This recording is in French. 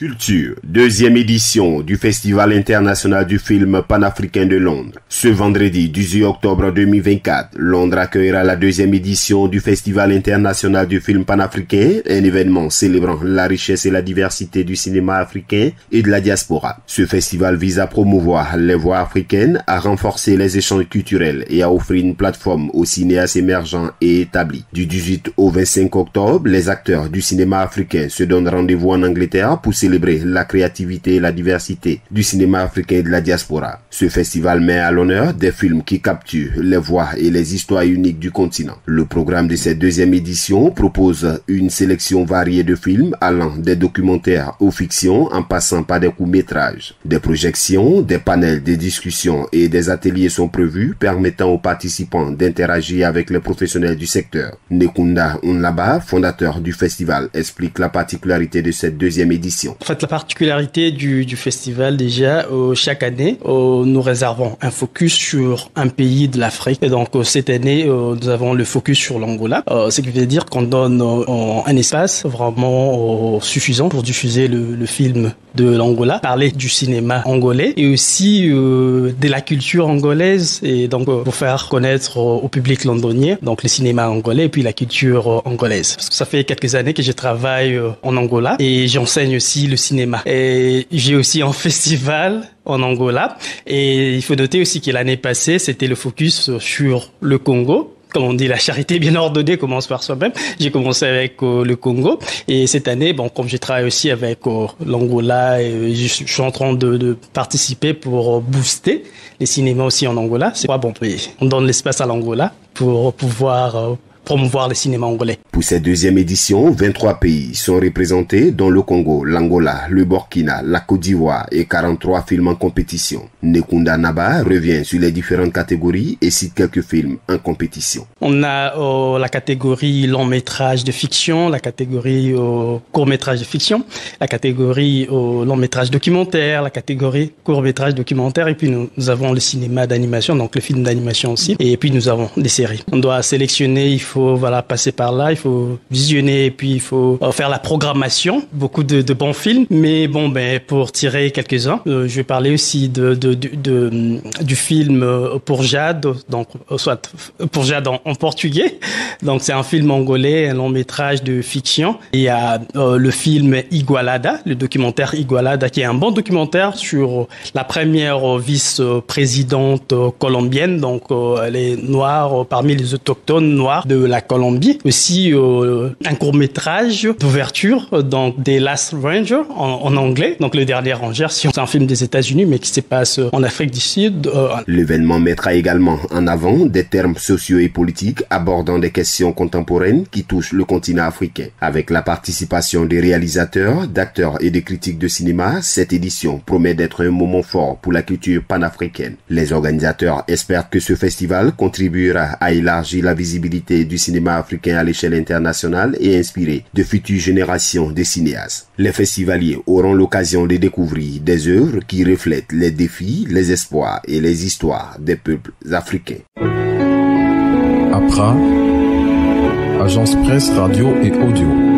Culture, deuxième édition du Festival international du film panafricain de Londres. Ce vendredi 18 octobre 2024, Londres accueillera la deuxième édition du Festival international du film panafricain, un événement célébrant la richesse et la diversité du cinéma africain et de la diaspora. Ce festival vise à promouvoir les voix africaines, à renforcer les échanges culturels et à offrir une plateforme aux cinéastes émergents et établis. Du 18 au 25 octobre, les acteurs du cinéma africain se donnent rendez-vous en Angleterre pour célébrer la créativité et la diversité du cinéma africain et de la diaspora. Ce festival met à l'honneur des films qui capturent les voix et les histoires uniques du continent. Le programme de cette deuxième édition propose une sélection variée de films allant des documentaires aux fictions en passant par des courts-métrages. Des projections, des panels, des discussions et des ateliers sont prévus permettant aux participants d'interagir avec les professionnels du secteur. Nekunda Unlaba, fondateur du festival, explique la particularité de cette deuxième édition. En fait, la particularité du festival, déjà, chaque année, nous réservons un focus sur un pays de l'Afrique. Et donc, cette année, nous avons le focus sur l'Angola. Ce qui veut dire qu'on donne un espace vraiment suffisant pour diffuser le film de l'Angola, parler du cinéma angolais et aussi de la culture angolaise et donc pour faire connaître au public londonien donc le cinéma angolais et puis la culture angolaise. Parce que ça fait quelques années que je travaille en Angola et j'enseigne aussi le cinéma. Et j'ai aussi un festival en Angola et il faut noter aussi que l'année passée, c'était le focus sur le Congo. Comme on dit, la charité bien ordonnée commence par soi-même. J'ai commencé avec le Congo et cette année, comme je travaille aussi avec l'Angola, et je suis en train de participer pour booster les cinémas aussi en Angola. C'est quoi on donne l'espace à l'Angola pour pouvoir promouvoir le cinéma angolais. Pour cette deuxième édition, 23 pays sont représentés, dont le Congo, l'Angola, le Burkina, la Côte d'Ivoire et 43 films en compétition. Nekunda Naba revient sur les différentes catégories et cite quelques films en compétition. On a la catégorie long métrage de fiction, la catégorie court métrage de fiction, la catégorie long métrage documentaire, la catégorie court métrage documentaire et puis nous avons le cinéma d'animation, donc le film d'animation aussi. Et puis nous avons des séries. On doit sélectionner, il faut passer par là, il faut visionner et puis il faut faire la programmation, beaucoup de bons films, mais pour tirer quelques-uns, je vais parler aussi du film Pour Jade, donc soit Pour Jade en portugais, donc c'est un film angolais, un long métrage de fiction. Il y a le film Igualada, le documentaire Igualada, qui est un bon documentaire sur la première vice-présidente colombienne, donc elle est noire parmi les autochtones noirs de la Colombie. Aussi un court-métrage d'ouverture, donc des Last Ranger en anglais, donc le dernier ranger, c'est un film des États-Unis mais qui se passe en Afrique du Sud. L'événement mettra également en avant des termes sociaux et politiques abordant des questions contemporaines qui touchent le continent africain. Avec la participation des réalisateurs, d'acteurs et de critiques de cinéma, cette édition promet d'être un moment fort pour la culture panafricaine. Les organisateurs espèrent que ce festival contribuera à élargir la visibilité du cinéma africain à l'échelle internationale et inspirer de futures générations de cinéastes. Les festivaliers auront l'occasion de découvrir des œuvres qui reflètent les défis, les espoirs et les histoires des peuples africains. APRA, Agence Presse Radio et Audio.